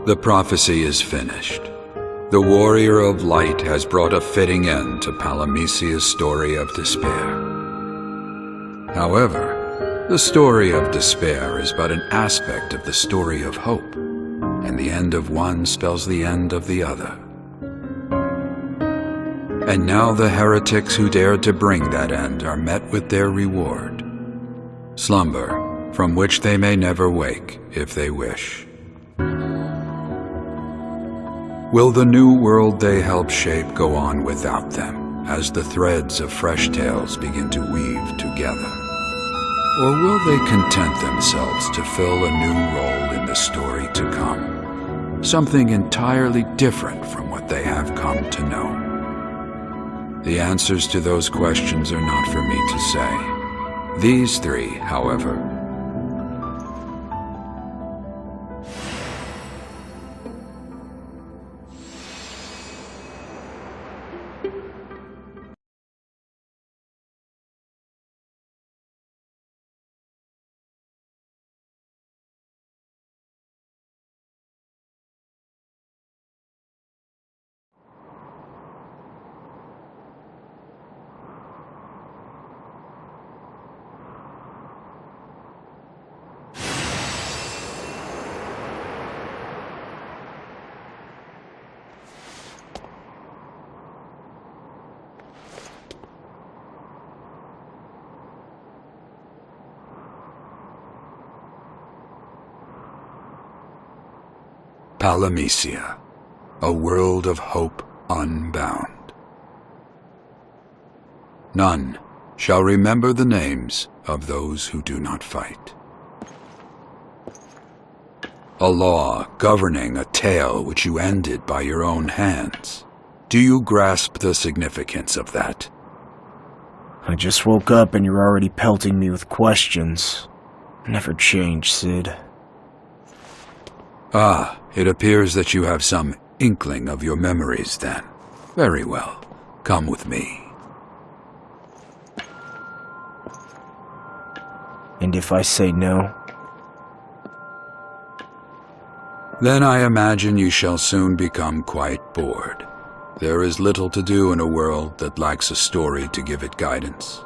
The prophecy is finished. The Warrior of Light has brought a fitting end to Palamecia's story of despair. However, the story of despair is but an aspect of the story of hope, and the end of one spells the end of the other. And now the heretics who dared to bring that end are met with their reward. Slumber, from which they may never wake if they wish. Will the new world they help shape go on without them, as the threads of fresh tales begin to weave together? Or will they content themselves to fill a new role in the story to come? Something entirely different from what they have come to know? The answers to those questions are not for me to say. These three, however, Palamecia, a world of hope unbound. None shall remember the names of those who do not fight. A law governing a tale which you ended by your own hands. Do you grasp the significance of that? I just woke up and you're already pelting me with questions. Never change, Sid. Ah, it appears that you have some inkling of your memories then. Very well. Come with me. And if I say no? Then I imagine you shall soon become quite bored. There is little to do in a world that lacks a story to give it guidance.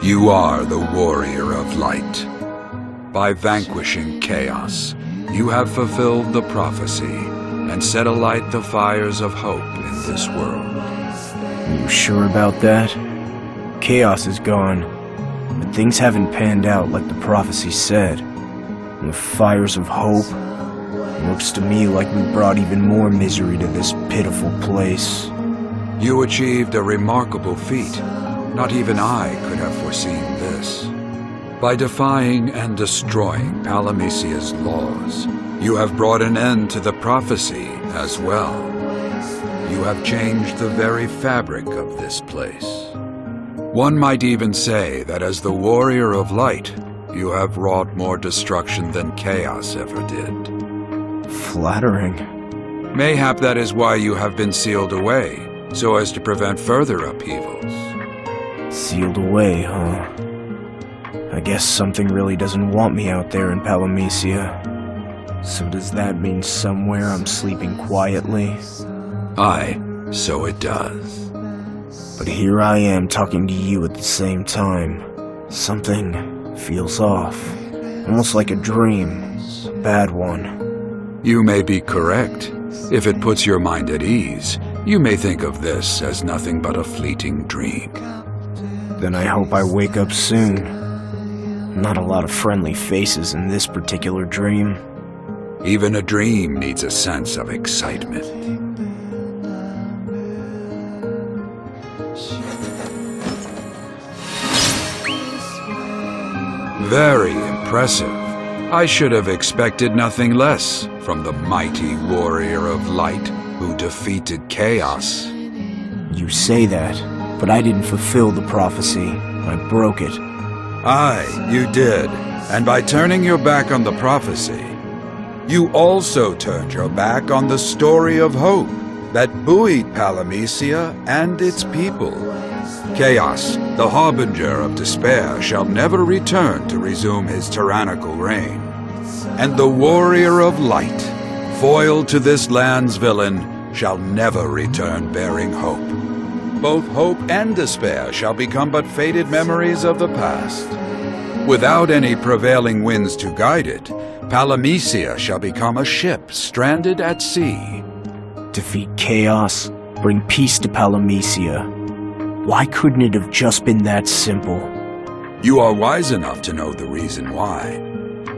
You are the Warrior of Light. By vanquishing chaos, you have fulfilled the prophecy and set alight the fires of hope in this world. Are you sure about that? Chaos is gone, but things haven't panned out like the prophecy said. And the fires of hope, looks to me like we brought even more misery to this pitiful place. You achieved a remarkable feat. Not even I could have foreseen this. By defying and destroying Palamecia's laws, you have brought an end to the prophecy as well. You have changed the very fabric of this place. One might even say that as the Warrior of Light, you have wrought more destruction than chaos ever did. Flattering. Mayhap that is why you have been sealed away, so as to prevent further upheavals. Sealed away, huh? I guess something really doesn't want me out there in Palamecia. So does that mean somewhere I'm sleeping quietly? Aye, so it does. But here I am talking to you at the same time. Something feels off. Almost like a dream. A bad one. You may be correct. If it puts your mind at ease, you may think of this as nothing but a fleeting dream. Then I hope I wake up soon. Not a lot of friendly faces in this particular dream. Even a dream needs a sense of excitement. Very impressive. I should have expected nothing less from the mighty warrior of light who defeated chaos. You say that, but I didn't fulfill the prophecy. I broke it. Aye, you did. And by turning your back on the prophecy, you also turned your back on the story of hope that buoyed Palamecia and its people. Chaos, the harbinger of despair, shall never return to resume his tyrannical reign. And the warrior of light, foil to this land's villain, shall never return bearing hope. Both hope and despair shall become but faded memories of the past. Without any prevailing winds to guide it, Palamecia shall become a ship stranded at sea. Defeat chaos, bring peace to Palamecia. Why couldn't it have just been that simple? You are wise enough to know the reason why.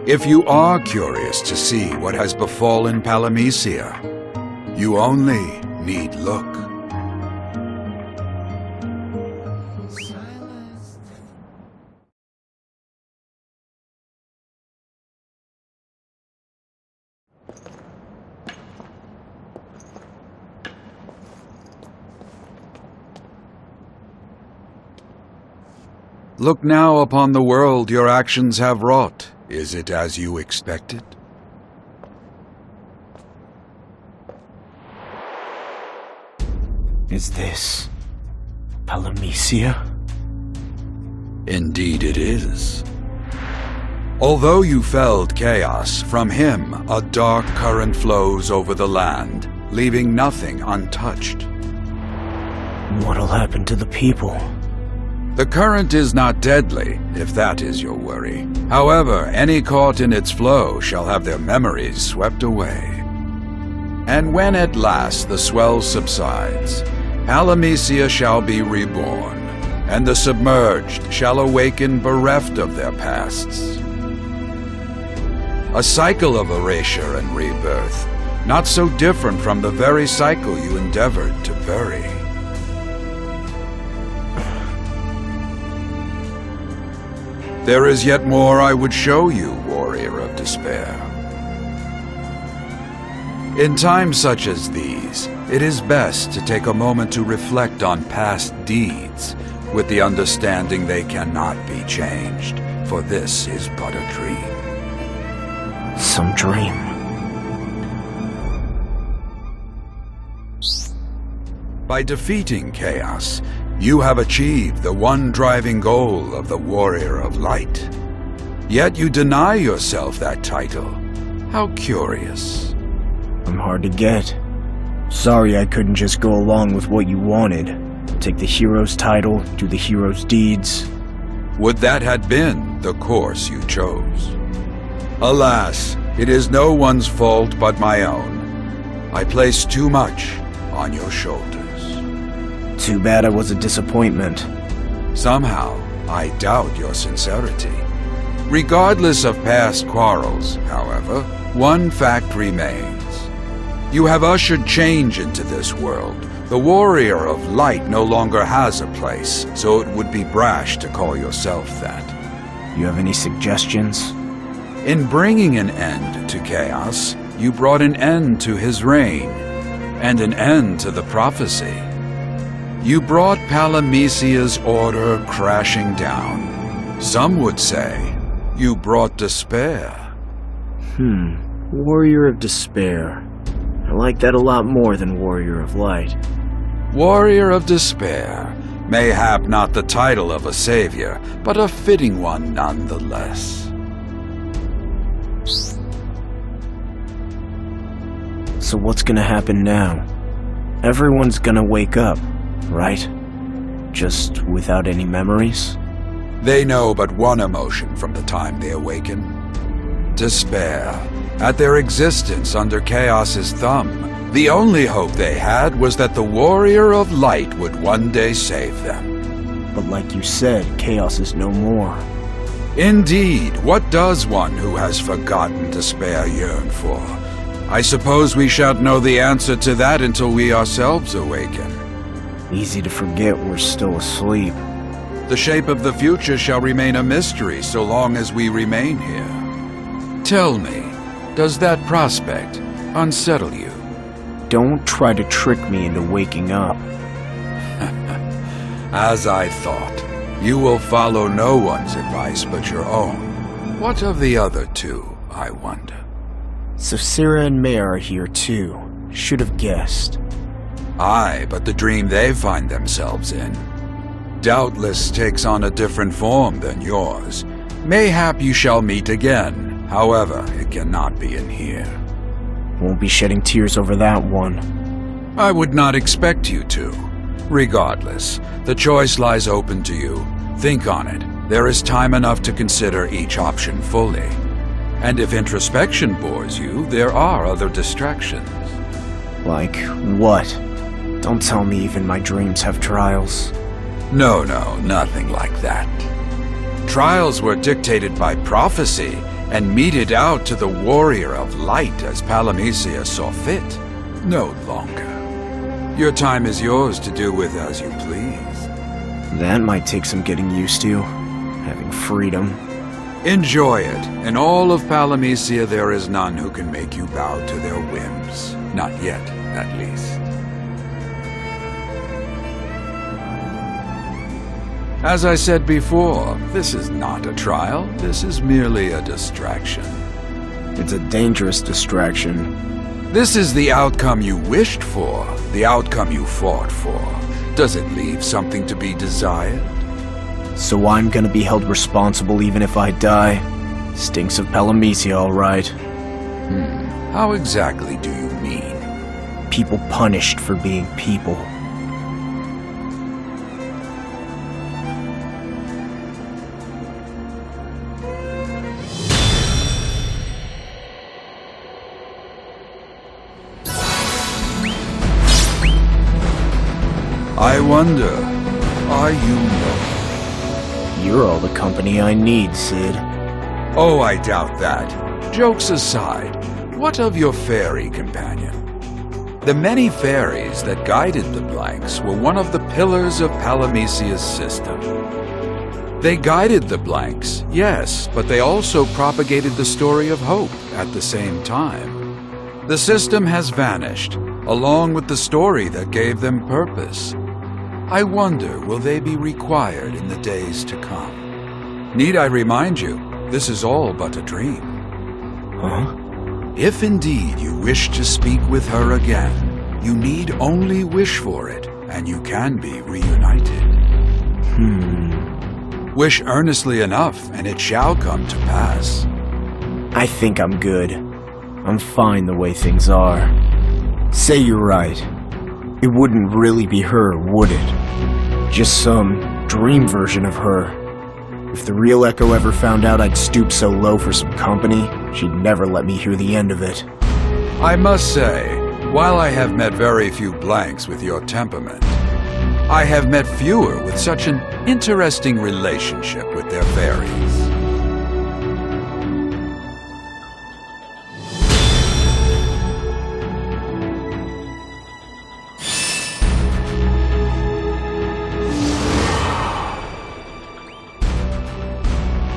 If you are curious to see what has befallen Palamecia, you only need look. Look now upon the world your actions have wrought. Is it as you expected? Is this Palamecia? Indeed it is. Although you felled chaos, from him a dark current flows over the land, leaving nothing untouched. What'll happen to the people? The current is not deadly, if that is your worry. However, any caught in its flow shall have their memories swept away. And when at last the swell subsides, Palamecia shall be reborn, and the submerged shall awaken bereft of their pasts. A cycle of erasure and rebirth, not so different from the very cycle you endeavored to bury. There is yet more I would show you, warrior of despair. In times such as these, it is best to take a moment to reflect on past deeds, with the understanding they cannot be changed, for this is but a dream. Some dream. By defeating chaos, you have achieved the one driving goal of the Warrior of Light. Yet you deny yourself that title. How curious. I'm hard to get. Sorry I couldn't just go along with what you wanted. Take the hero's title, do the hero's deeds. Would that had been the course you chose. Alas, it is no one's fault but my own. I place too much on your shoulders. Too bad I was a disappointment. Somehow, I doubt your sincerity. Regardless of past quarrels, however, one fact remains. You have ushered change into this world. The Warrior of Light no longer has a place, so it would be brash to call yourself that. You have any suggestions? In bringing an end to chaos, you brought an end to his reign, and an end to the prophecy. You brought Palamecia's order crashing down. Some would say you brought despair. Warrior of Despair. I like that a lot more than Warrior of Light. Warrior of Despair, mayhap not the title of a savior, but a fitting one nonetheless. So what's gonna happen now? Everyone's gonna wake up, right? Just without any memories? They know but one emotion from the time they awaken. Despair. At their existence under Chaos's thumb, the only hope they had was that the Warrior of Light would one day save them. But like you said, Chaos is no more. Indeed, what does one who has forgotten despair yearn for? I suppose we shan't know the answer to that until we ourselves awaken. Easy to forget we're still asleep. The shape of the future shall remain a mystery so long as we remain here. Tell me, does that prospect unsettle you? Don't try to trick me into waking up. As I thought, you will follow no one's advice but your own. What of the other two, I wonder? So Sarah and Meia are here too. Should have guessed. Aye, but the dream they find themselves in doubtless takes on a different form than yours. Mayhap you shall meet again. However, it cannot be in here. Won't be shedding tears over that one. I would not expect you to. Regardless, the choice lies open to you. Think on it. There is time enough to consider each option fully. And if introspection bores you, there are other distractions. Like what? Don't tell me even my dreams have trials. No, nothing like that. Trials were dictated by prophecy and meted out to the warrior of light as Palamisia saw fit. No longer. Your time is yours to do with as you please. That might take some getting used to, having freedom. Enjoy it. In all of Palamisia there is none who can make you bow to their whims. Not yet, at least. As I said before, this is not a trial. This is merely a distraction. It's a dangerous distraction. This is the outcome you wished for, the outcome you fought for. Does it leave something to be desired? So I'm gonna be held responsible even if I die? Stinks of Palamisia, all right. How exactly do you mean? People punished for being people. I wonder, are you lonely? You're all the company I need, Sid. Oh, I doubt that. Jokes aside, what of your fairy companion? The many fairies that guided the blanks were one of the pillars of Palamisia's system. They guided the blanks, yes, but they also propagated the story of hope at the same time. The system has vanished, along with the story that gave them purpose. I wonder, will they be required in the days to come? Need I remind you, this is all but a dream. Huh? If indeed you wish to speak with her again, you need only wish for it, and you can be reunited. Wish earnestly enough, and it shall come to pass. I think I'm good. I'm fine the way things are. Say you're right. It wouldn't really be her, would it? Just some dream version of her. If the real Echo ever found out I'd stoop so low for some company, she'd never let me hear the end of it. I must say, while I have met very few blanks with your temperament, I have met fewer with such an interesting relationship with their fairies.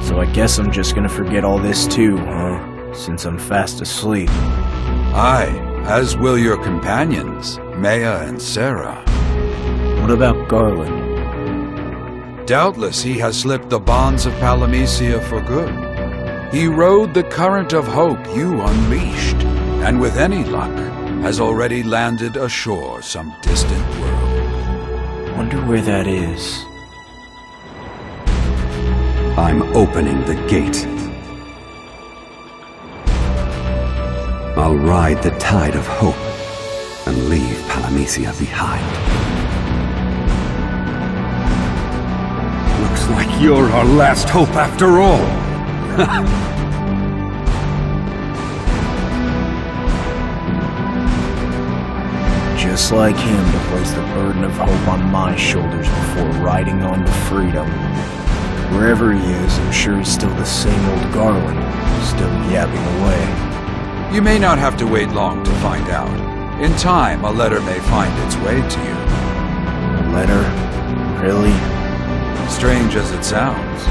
So I guess I'm just gonna forget all this too, huh? Since I'm fast asleep. Aye, as will your companions, Meia and Sarah. What about Garland? Doubtless he has slipped the bonds of Palamisia for good. He rode the current of hope you unleashed, and with any luck, has already landed ashore some distant world. Wonder where that is. I'm opening the gate. I'll ride the tide of hope and leave Palamisia behind. Looks like you're our last hope after all. Just like him to place the burden of hope on my shoulders before riding on to freedom. Wherever he is, I'm sure he's still the same old Garland, still yapping away. You may not have to wait long to find out. In time, a letter may find its way to you. A letter? Really? Strange as it sounds.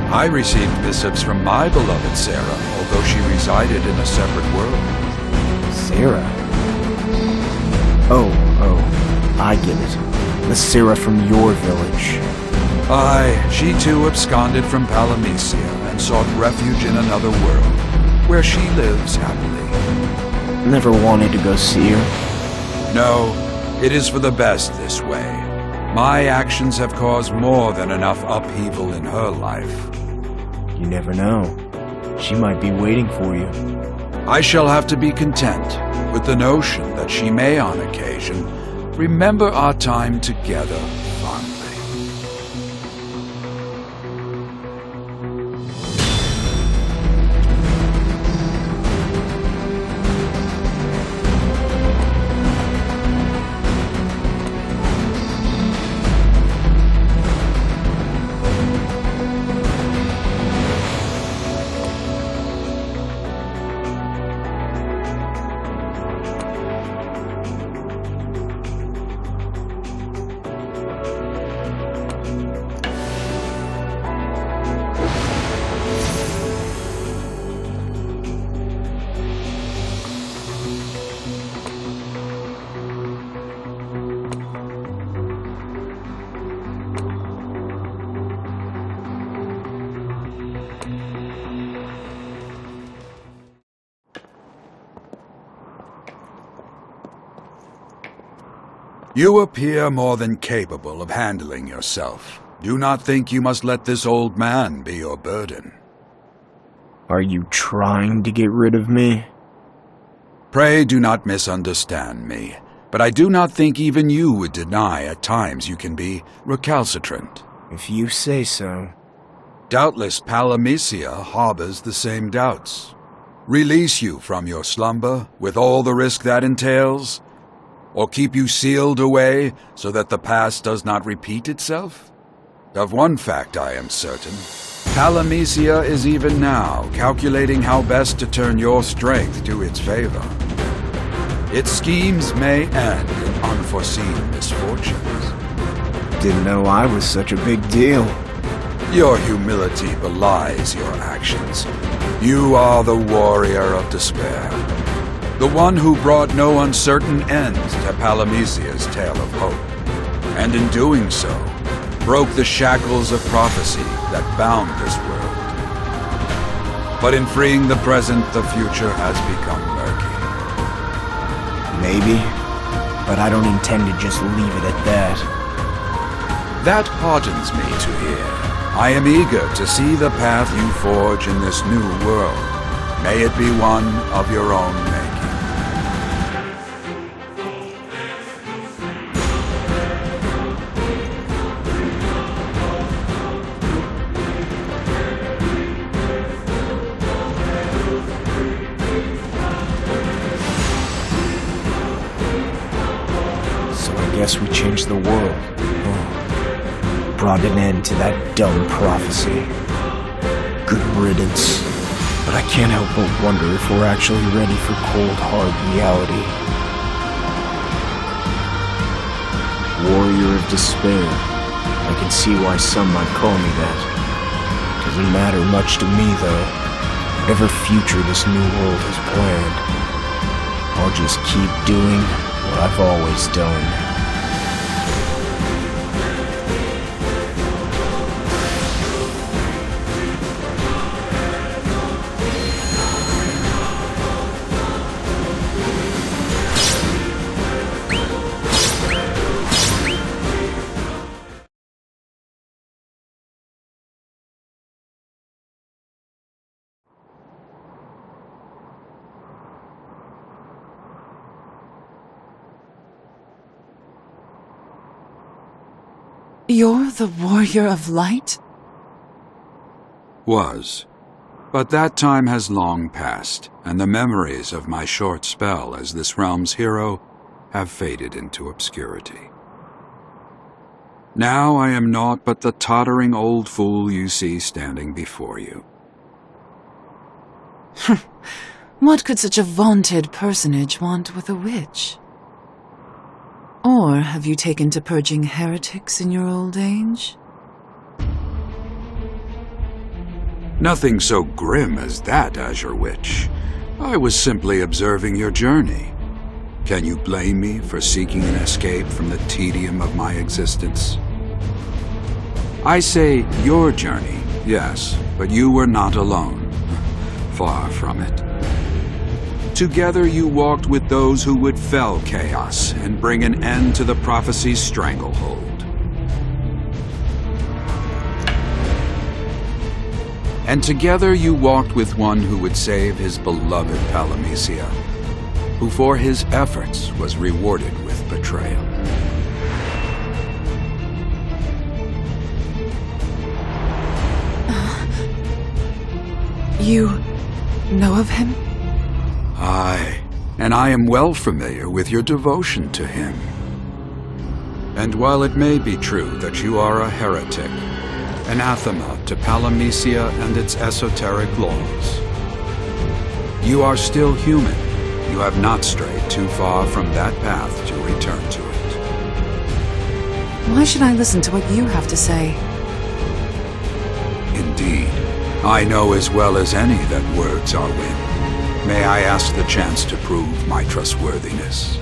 I received missives from my beloved Sarah, although she resided in a separate world. Sarah? Oh, I get it. The Sarah from your village. Aye, she too absconded from Palamecia and sought refuge in another world, where she lives happily. Never wanted to go see her? No, it is for the best this way. My actions have caused more than enough upheaval in her life. You never know. She might be waiting for you. I shall have to be content with the notion that she may, on occasion, remember our time together fondly. You appear more than capable of handling yourself. Do not think you must let this old man be your burden. Are you trying to get rid of me? Pray do not misunderstand me, but I do not think even you would deny at times you can be recalcitrant. If you say so. Doubtless Palamecia harbors the same doubts. Release you from your slumber, with all the risk that entails? Or keep you sealed away so that the past does not repeat itself? Of one fact I am certain. Palamecia is even now calculating how best to turn your strength to its favor. Its schemes may end in unforeseen misfortunes. Didn't know I was such a big deal. Your humility belies your actions. You are the warrior of despair. The one who brought no uncertain end to Palamecia's tale of hope, and in doing so, broke the shackles of prophecy that bound this world. But in freeing the present, the future has become murky. Maybe, but I don't intend to just leave it at that. That heartens me to hear. I am eager to see the path you forge in this new world. May it be one of your own making. Guess we changed the world. Brought an end to that dumb prophecy. Good riddance. But I can't help but wonder if we're actually ready for cold, hard reality. Warrior of despair. I can see why some might call me that. Doesn't matter much to me, though. Whatever future this new world has planned, I'll just keep doing what I've always done. You're the warrior of light? Was. But that time has long passed, and the memories of my short spell as this realm's hero have faded into obscurity. Now I am naught but the tottering old fool you see standing before you. What could such a vaunted personage want with a witch? Or have you taken to purging heretics in your old age? Nothing so grim as that, Azure Witch. I was simply observing your journey. Can you blame me for seeking an escape from the tedium of my existence? I say your journey, yes, but you were not alone. Far from it. Together you walked with those who would fell chaos and bring an end to the prophecy's stranglehold. And together you walked with one who would save his beloved Palamisia, who for his efforts was rewarded with betrayal. You know of him? Aye, and I am well familiar with your devotion to him. And while it may be true that you are a heretic, anathema to Palamisia and its esoteric laws, you are still human. You have not strayed too far from that path to return to it. Why should I listen to what you have to say? Indeed, I know as well as any that words are wind. May I ask the chance to prove my trustworthiness?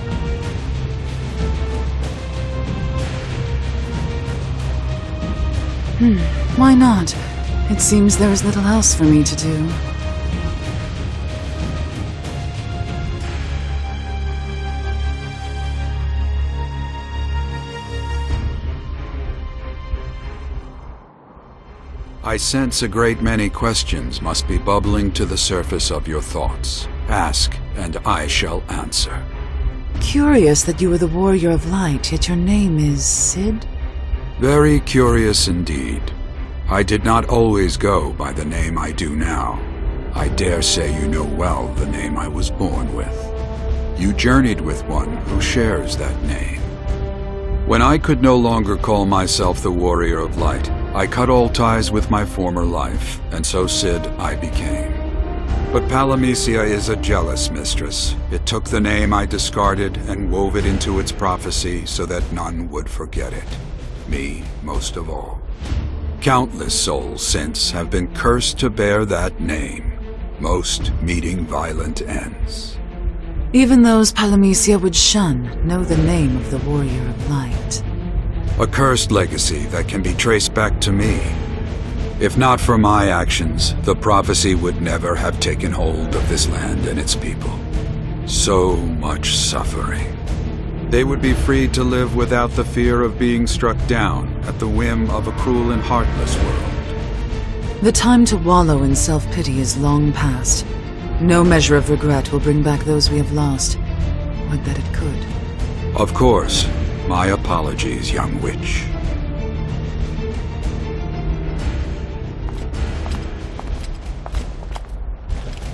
Why not? It seems there is little else for me to do. I sense a great many questions must be bubbling to the surface of your thoughts. Ask, and I shall answer. Curious that you are the Warrior of Light, yet your name is Sid? Very curious indeed. I did not always go by the name I do now. I dare say you know well the name I was born with. You journeyed with one who shares that name. When I could no longer call myself the Warrior of Light, I cut all ties with my former life, and so Sid I became. But Palamisia is a jealous mistress. It took the name I discarded and wove it into its prophecy so that none would forget it. Me, most of all. Countless souls since have been cursed to bear that name, most meeting violent ends. Even those Palamisia would shun know the name of the Warrior of Light. A cursed legacy that can be traced back to me. If not for my actions, the prophecy would never have taken hold of this land and its people. So much suffering. They would be free to live without the fear of being struck down at the whim of a cruel and heartless world. The time to wallow in self-pity is long past. No measure of regret will bring back those we have lost. Would that it could. Of course. My apologies, young witch.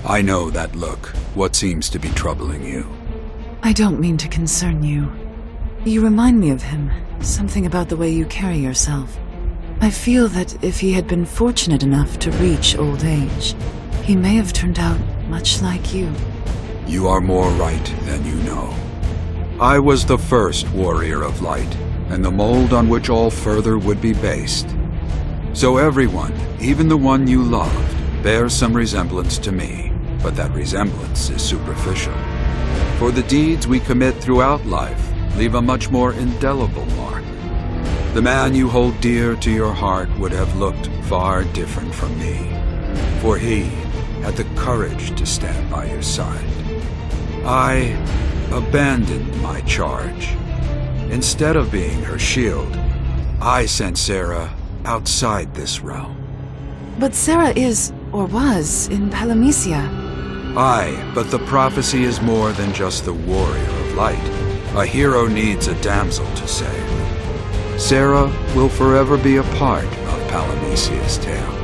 I know that look. What seems to be troubling you? I don't mean to concern you. You remind me of him. Something about the way you carry yourself. I feel that if he had been fortunate enough to reach old age, he may have turned out much like you. You are more right than you know. I was the first Warrior of Light, and the mold on which all further would be based. So everyone, even the one you loved, bears some resemblance to me, but that resemblance is superficial. For the deeds we commit throughout life leave a much more indelible mark. The man you hold dear to your heart would have looked far different from me, for he had the courage to stand by your side. I abandoned my charge. Instead of being her shield, I sent Sarah outside this realm. But Sarah is, or was, in Palamisia. Aye, but the prophecy is more than just the Warrior of Light. A hero needs a damsel to save. Sarah will forever be a part of Palamisia's tale.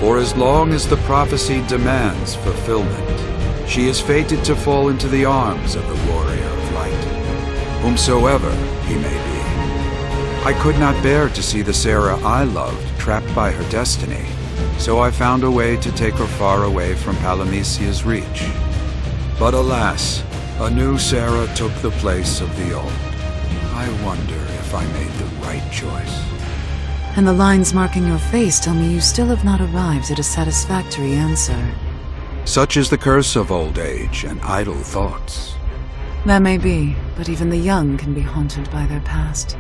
For as long as the prophecy demands fulfillment, she is fated to fall into the arms of the Warrior of Light, whomsoever he may be. I could not bear to see the Sarah I loved trapped by her destiny, so I found a way to take her far away from Palamisia's reach. But alas, a new Sarah took the place of the old. I wonder if I made the right choice. And the lines marking your face tell me you still have not arrived at a satisfactory answer. Such is the curse of old age and idle thoughts. That may be, but even the young can be haunted by their past.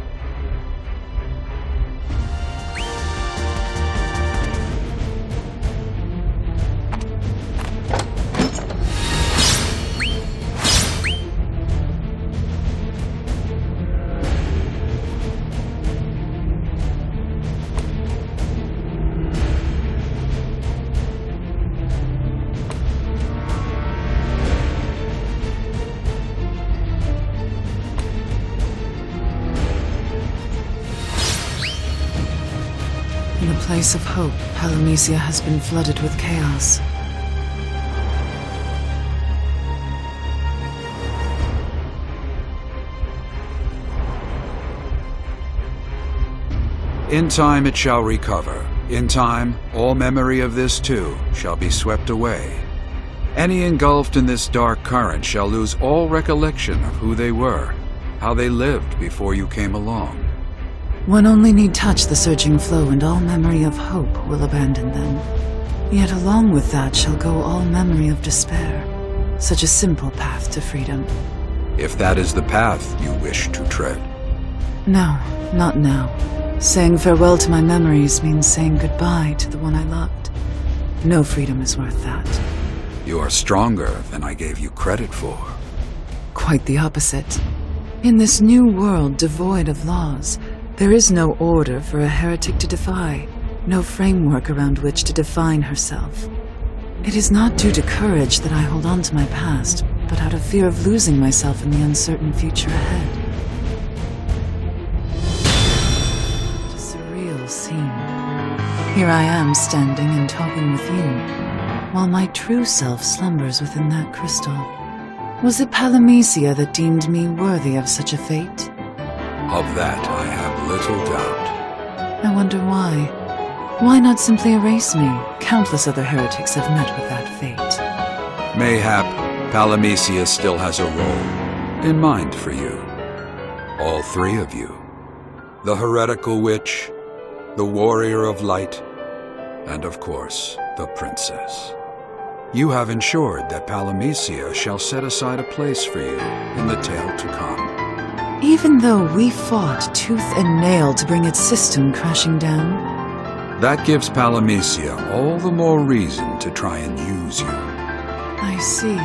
In the place of hope, Palamisia has been flooded with chaos. In time it shall recover. In time, all memory of this too shall be swept away. Any engulfed in this dark current shall lose all recollection of who they were, how they lived before you came along. One only need touch the surging flow and all memory of hope will abandon them. Yet along with that shall go all memory of despair. Such a simple path to freedom. If that is the path you wish to tread. No, not now. Saying farewell to my memories means saying goodbye to the one I loved. No freedom is worth that. You are stronger than I gave you credit for. Quite the opposite. In this new world devoid of laws, there is no order for a heretic to defy, no framework around which to define herself. It is not due to courage that I hold on to my past, but out of fear of losing myself in the uncertain future ahead. Scene. Here I am standing and talking with you, while my true self slumbers within that crystal. Was it Palamisia that deemed me worthy of such a fate? Of that I have little doubt. I wonder why. Why not simply erase me? Countless other heretics have met with that fate. Mayhap Palamisia still has a role in mind for you. All three of you. The heretical witch, the warrior of light, and of course, the princess. You have ensured that Palamisia shall set aside a place for you in the tale to come. Even though we fought tooth and nail to bring its system crashing down? That gives Palamisia all the more reason to try and use you. I see.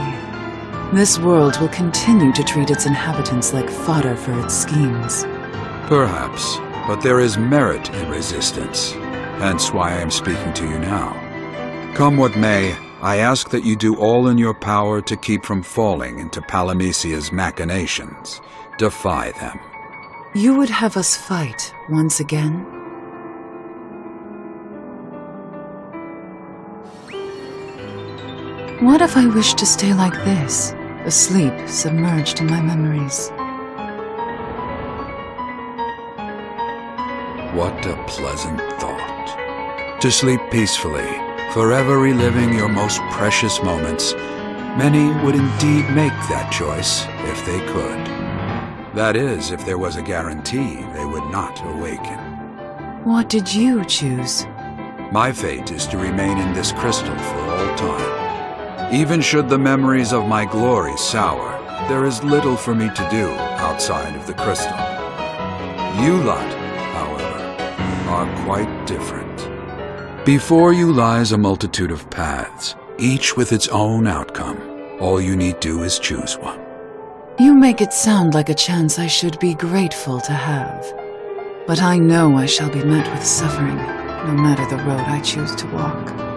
This world will continue to treat its inhabitants like fodder for its schemes. Perhaps. But there is merit in resistance, hence why I am speaking to you now. Come what may, I ask that you do all in your power to keep from falling into Palamisia's machinations. Defy them. You would have us fight once again? What if I wished to stay like this, asleep, submerged in my memories? What a pleasant thought. To sleep peacefully, forever reliving your most precious moments. Many would indeed make that choice if they could. That is, if there was a guarantee they would not awaken. What did you choose? My fate is to remain in this crystal for all time. Even should the memories of my glory sour, there is little for me to do outside of the crystal. You lot, are quite different. Before you lies a multitude of paths, each with its own outcome. All you need do is choose one. You make it sound like a chance I should be grateful to have. But I know I shall be met with suffering, no matter the road I choose to walk.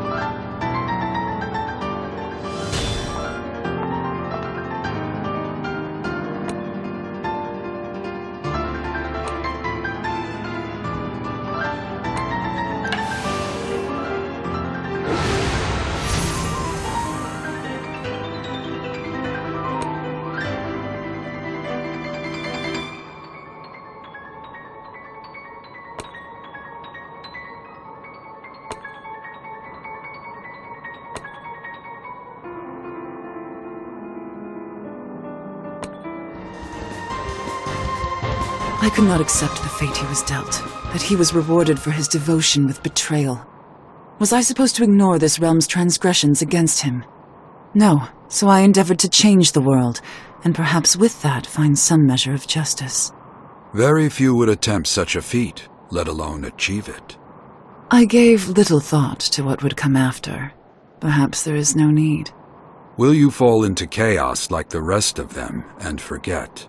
I could not accept the fate he was dealt, that he was rewarded for his devotion with betrayal. Was I supposed to ignore this realm's transgressions against him? No, so I endeavored to change the world, and perhaps with that find some measure of justice. Very few would attempt such a feat, let alone achieve it. I gave little thought to what would come after. Perhaps there is no need. Will you fall into chaos like the rest of them and forget?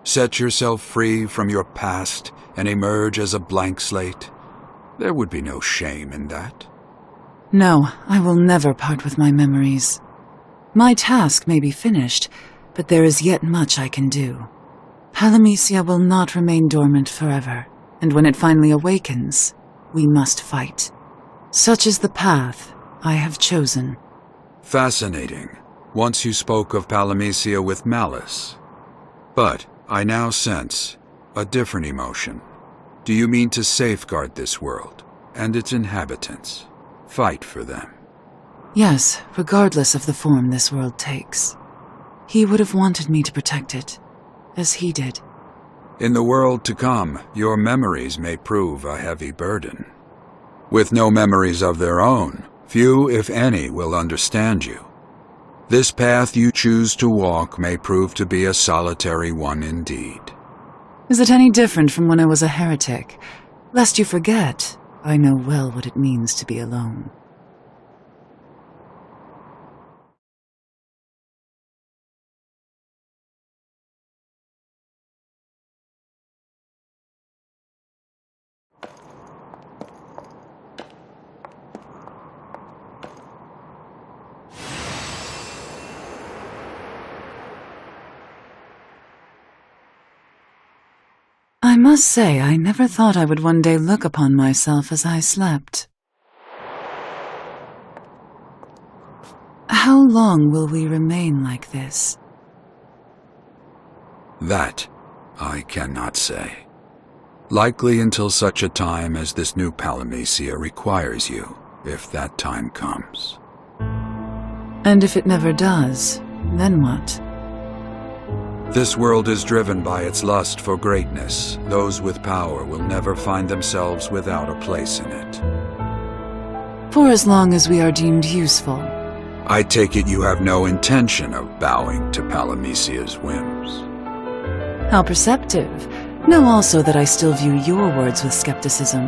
Set yourself free from your past and emerge as a blank slate? There would be no shame in that. No, I will never part with my memories. My task may be finished, but there is yet much I can do. Palamisia will not remain dormant forever, and when it finally awakens, we must fight. Such is the path I have chosen. Fascinating. Once you spoke of Palamisia with malice. But I now sense a different emotion. Do you mean to safeguard this world and its inhabitants? Fight for them? Yes, regardless of the form this world takes. He would have wanted me to protect it, as he did. In the world to come, your memories may prove a heavy burden. With no memories of their own, few, if any, will understand you. This path you choose to walk may prove to be a solitary one indeed. Is it any different from when I was a heretic? Lest you forget, I know well what it means to be alone. I must say, I never thought I would one day look upon myself as I slept. How long will we remain like this? That I cannot say. Likely until such a time as this new Palamisia requires you, if that time comes. And if it never does, then what? This world is driven by its lust for greatness. Those with power will never find themselves without a place in it. For as long as we are deemed useful. I take it you have no intention of bowing to Palamisia's whims. How perceptive. Know also that I still view your words with skepticism.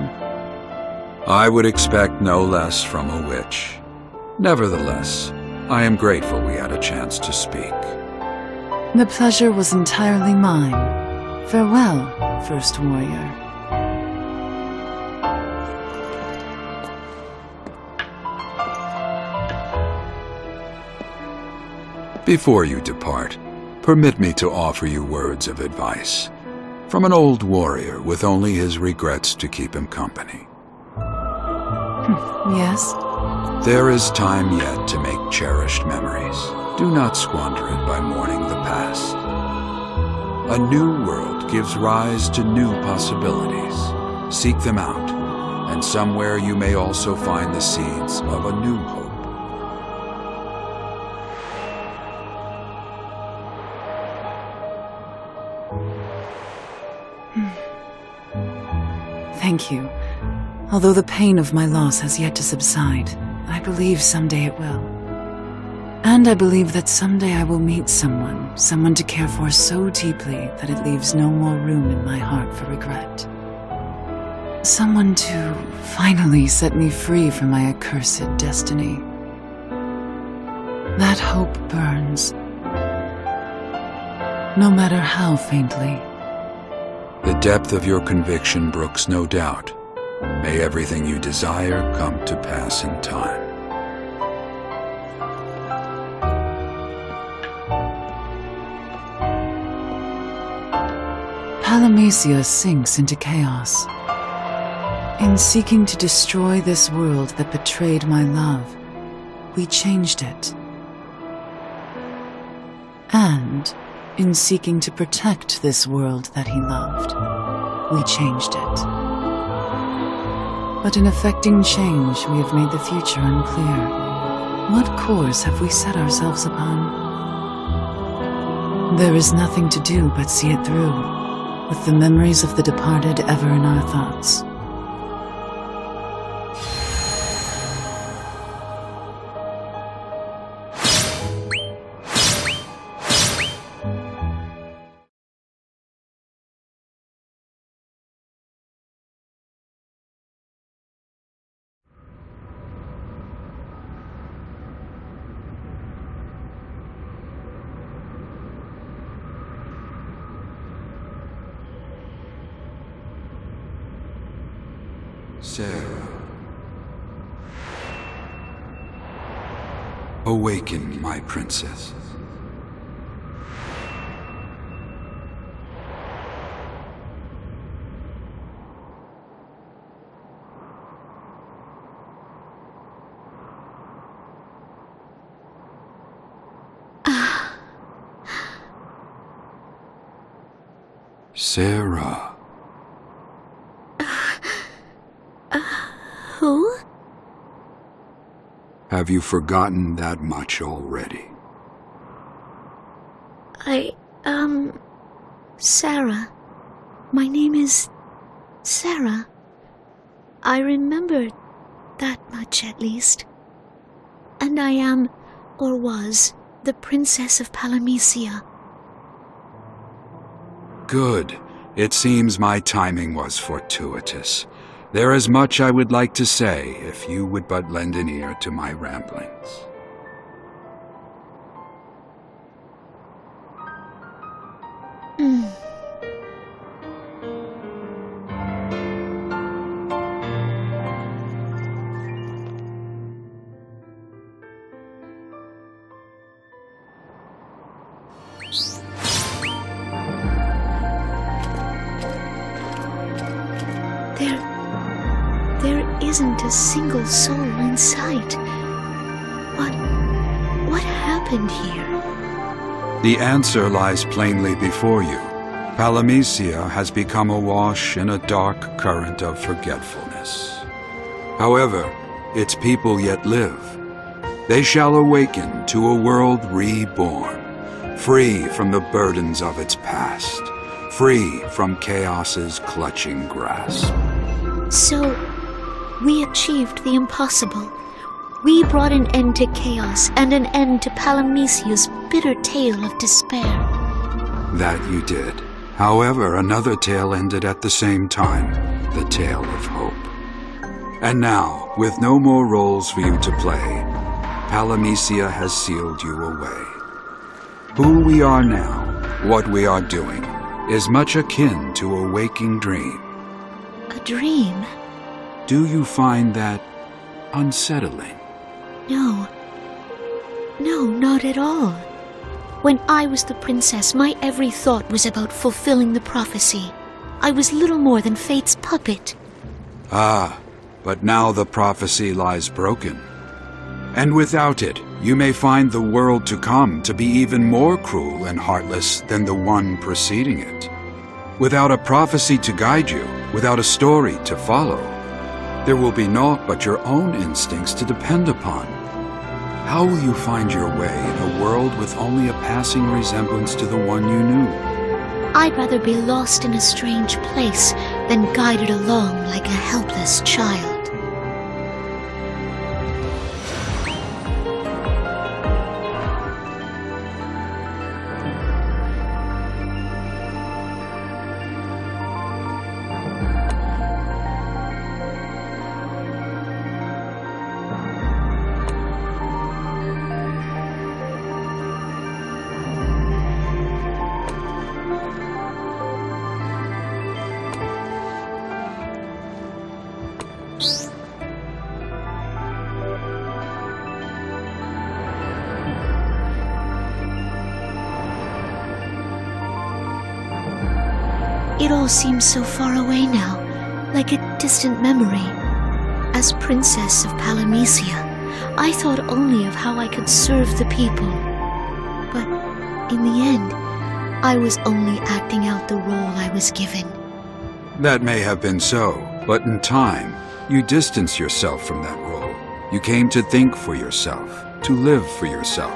I would expect no less from a witch. Nevertheless, I am grateful we had a chance to speak. The pleasure was entirely mine. Farewell, First Warrior. Before you depart, permit me to offer you words of advice from an old warrior with only his regrets to keep him company. Yes? There is time yet to make cherished memories. Do not squander it by mourning the past. A new world gives rise to new possibilities. Seek them out, and somewhere you may also find the seeds of a new hope. Thank you. Although the pain of my loss has yet to subside, I believe someday it will. And I believe that someday I will meet someone to care for so deeply that it leaves no more room in my heart for regret. Someone to finally set me free from my accursed destiny. That hope burns, no matter how faintly. The depth of your conviction brooks no doubt. May everything you desire come to pass in time. Palamisia sinks into chaos. In seeking to destroy this world that betrayed my love, we changed it. And in seeking to protect this world that he loved, we changed it. But in effecting change, we have made the future unclear. What course have we set ourselves upon? There is nothing to do but see it through. with the memories of the departed ever in our thoughts. Sarah. Awaken, my princess. Sarah. Who? Have you forgotten that much already? Sarah. My name is Sarah. I remember that much at least. And I am, or was, the Princess of Palamecia. Good. It seems my timing was fortuitous. There is much I would like to say, if you would but lend an ear to my ramblings. There isn't a single soul in sight. What happened here? The answer lies plainly before you. Palamecia has become awash in a dark current of forgetfulness. However, its people yet live. They shall awaken to a world reborn, free from the burdens of its past, free from chaos's clutching grasp. So, we achieved the impossible. We brought an end to chaos and an end to Palamecia's bitter tale of despair. That you did. However, another tale ended at the same time, the tale of hope. And now, with no more roles for you to play, Palamecia has sealed you away. Who we are now, what we are doing, is much akin to a waking dream. A dream? Do you find that unsettling? No, not at all. When I was the princess, my every thought was about fulfilling the prophecy. I was little more than fate's puppet. Ah, but now the prophecy lies broken. And without it, you may find the world to come to be even more cruel and heartless than the one preceding it. Without a prophecy to guide you, without a story to follow, there will be naught but your own instincts to depend upon. How will you find your way in a world with only a passing resemblance to the one you knew? I'd rather be lost in a strange place than guided along like a helpless child. It all seems so far away now, like a distant memory. As Princess of Palamecia, I thought only of how I could serve the people. But in the end, I was only acting out the role I was given. That may have been so, but in time, you distanced yourself from that role. You came to think for yourself, to live for yourself,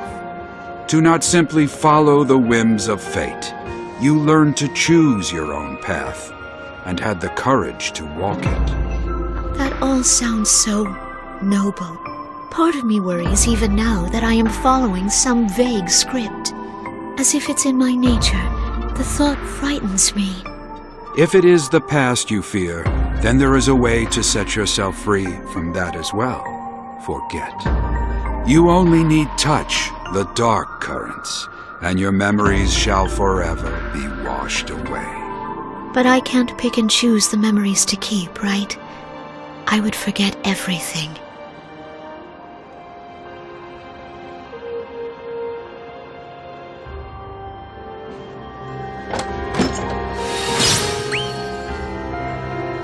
to not simply follow the whims of fate. you learned to choose your own path and had the courage to walk it. That all sounds so noble. Part of me worries even now that I am following some vague script. As if it's in my nature, the thought frightens me. If it is the past you fear, then there is a way to set yourself free from that as well. Forget. You only need touch the dark currents, and your memories shall forever be washed away. But I can't pick and choose the memories to keep, right? I would forget everything.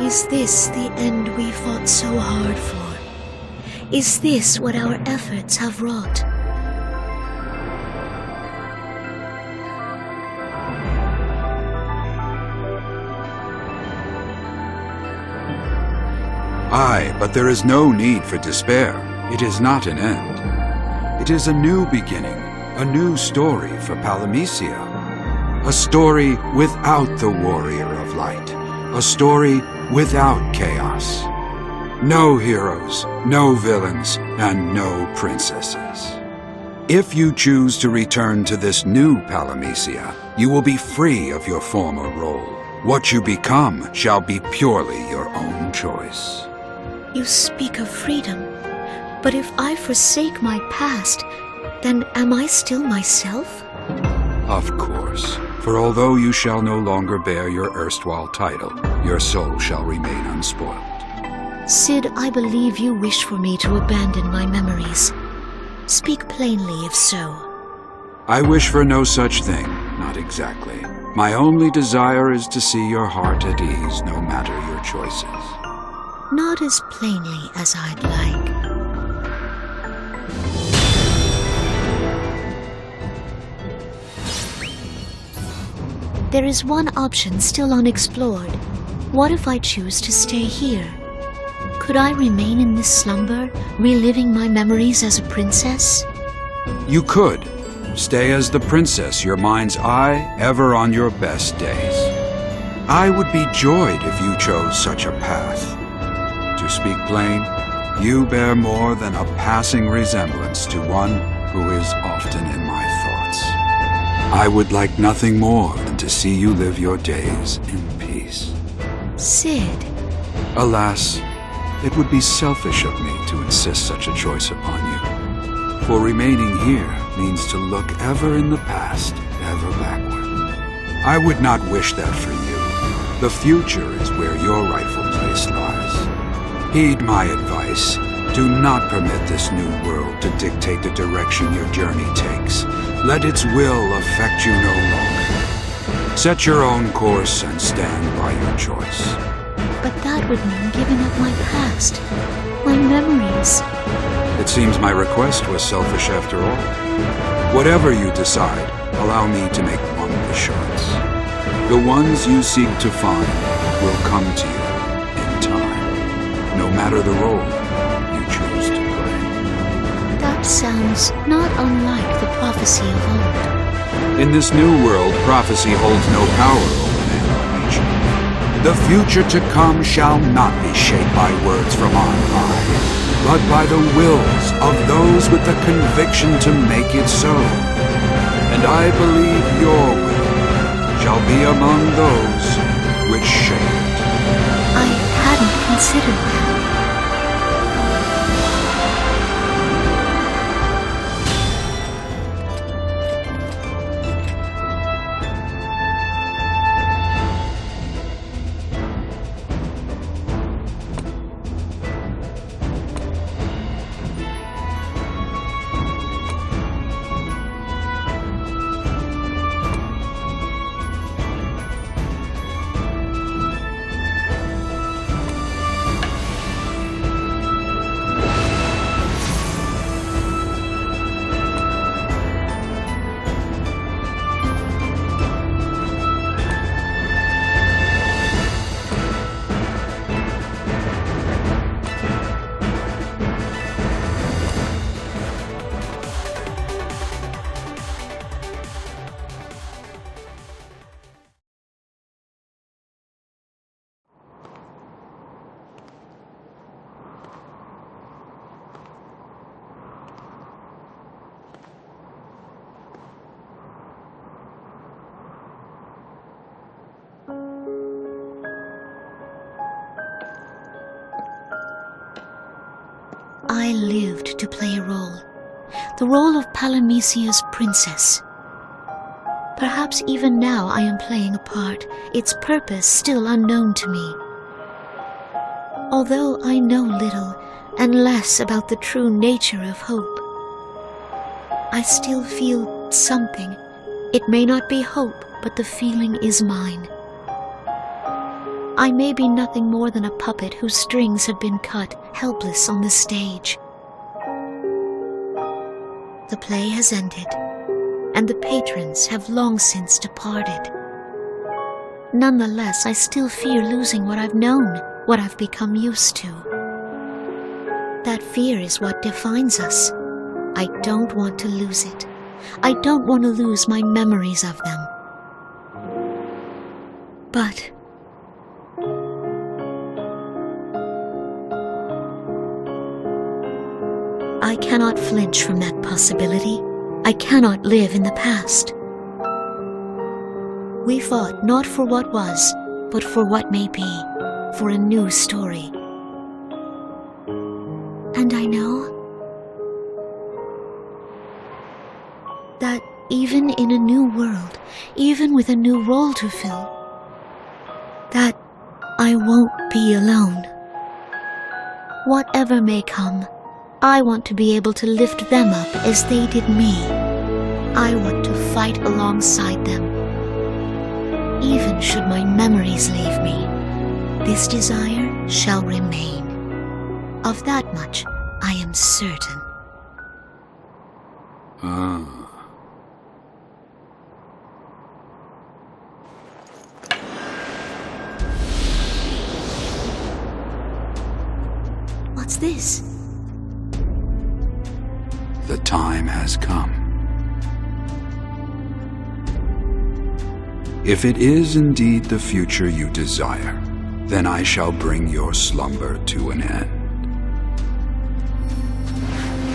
Is this the end we fought so hard for? Is this what our efforts have wrought? Aye, but there is no need for despair. It is not an end. It is a new beginning, a new story for Palamisia. A story without the Warrior of Light. A story without chaos. No heroes, no villains, and no princesses. If you choose to return to this new Palamisia, you will be free of your former role. What you become shall be purely your own choice. You speak of freedom, but if I forsake my past, then am I still myself? Of course, for although you shall no longer bear your erstwhile title, your soul shall remain unspoiled. Sid, I believe you wish for me to abandon my memories. Speak plainly if so. I wish for no such thing, not exactly. My only desire is to see your heart at ease, no matter your choices. Not as plainly as I'd like. There is one option still unexplored. What if I choose to stay here? Could I remain in this slumber, reliving my memories as a princess? You could. Stay as the princess, your mind's eye, ever on your best days. I would be joyed if you chose such a path. To speak plain, you bear more than a passing resemblance to one who is often in my thoughts. I would like nothing more than to see you live your days in peace. Sid. Alas, it would be selfish of me to insist such a choice upon you. For remaining here means to look ever in the past, ever backward. I would not wish that for you. The future is where your rightful place lies. Heed my advice. Do not permit this new world to dictate the direction your journey takes. Let its will affect you no longer. Set your own course and stand by your choice. But that would mean giving up my past, my memories. It seems my request was selfish after all. Whatever you decide, allow me to make one assurance. The ones you seek to find will come to you in time, no matter the role you choose to play. That sounds not unlike the prophecy of old. In this new world, prophecy holds no power over man or nature. The future to come shall not be shaped by words from on high, but by the wills of those with the conviction to make it so. And I believe your will shall be among those which shape it. I hadn't considered that. I lived to play a role. The role of Palamisia's princess. Perhaps even now I am playing a part, its purpose still unknown to me. Although I know little and less about the true nature of hope, I still feel something. It may not be hope, but the feeling is mine. I may be nothing more than a puppet whose strings have been cut, helpless on the stage. The play has ended, and the patrons have long since departed. Nonetheless, I still fear losing what I've known, what I've become used to. That fear is what defines us. I don't want to lose it. I don't want to lose my memories of them. But I cannot flinch from that possibility. I cannot live in the past. We fought not for what was, but for what may be, for a new story. And I know that even in a new world, even with a new role to fill, that I won't be alone. Whatever may come, I want to be able to lift them up as they did me. I want to fight alongside them. Even should my memories leave me, this desire shall remain. Of that much I am certain. What's this? The time has come. If it is indeed the future you desire, then I shall bring your slumber to an end.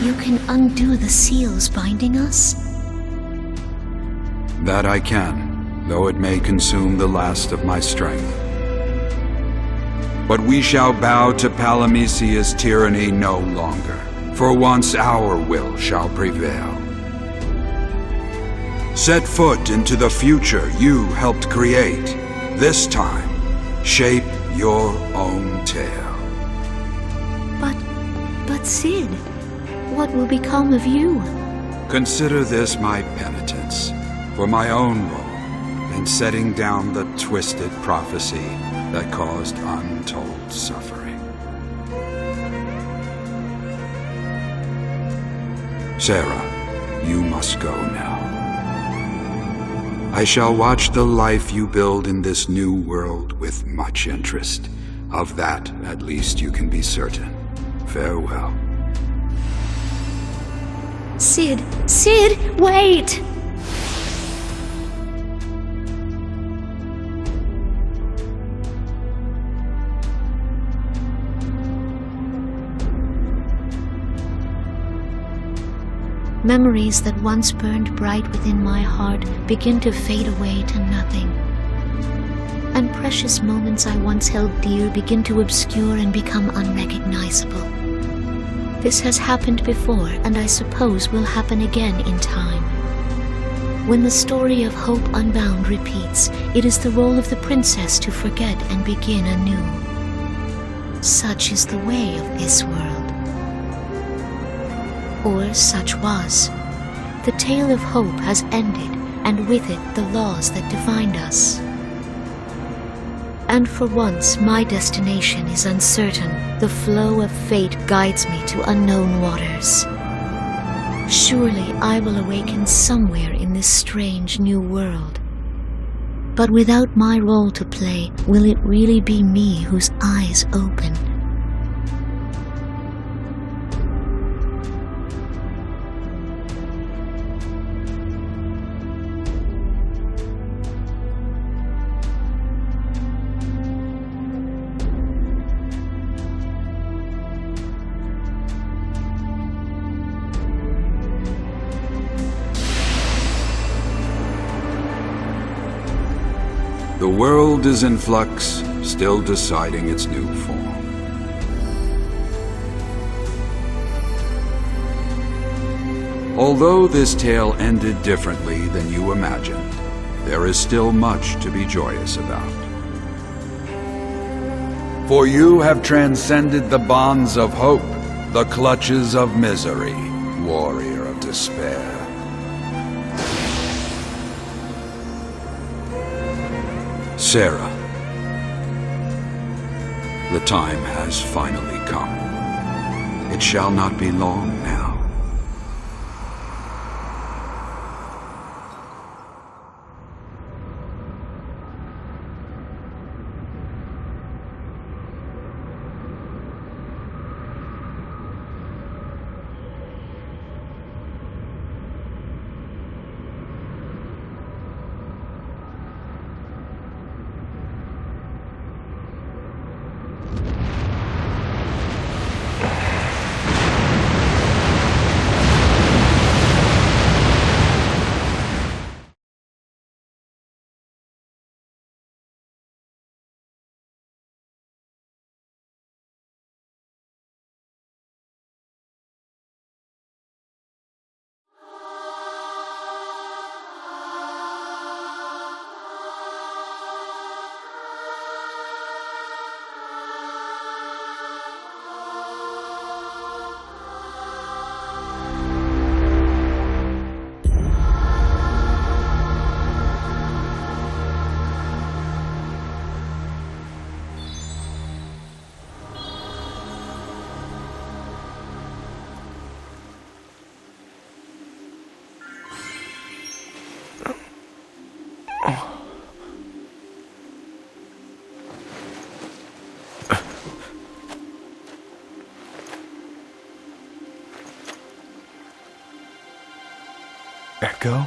You can undo the seals binding us? That I can, though it may consume the last of my strength. But we shall bow to Palamisia's tyranny no longer. For once our will shall prevail. Set foot into the future you helped create. This time, shape your own tale. But Sid, what will become of you? Consider this my penitence for my own role in setting down the twisted prophecy that caused untold suffering. Sarah, you must go now. I shall watch the life you build in this new world with much interest. Of that, at least, you can be certain. Farewell. Sid, wait! Memories that once burned bright within my heart begin to fade away to nothing. And precious moments I once held dear begin to obscure and become unrecognizable. This has happened before, and I suppose will happen again in time. When the story of Hope Unbound repeats, it is the role of the princess to forget and begin anew. Such is the way of this world. Or such was. The tale of hope has ended, and with it the laws that defined us. And for once my destination is uncertain. The flow of fate guides me to unknown waters. Surely I will awaken somewhere in this strange new world. But without my role to play, will it really be me whose eyes open? The world is in flux, still deciding its new form. Although this tale ended differently than you imagined, there is still much to be joyous about. For you have transcended the bonds of hope, the clutches of misery, warrior of despair. Sarah, the time has finally come. It shall not be long now. Echo?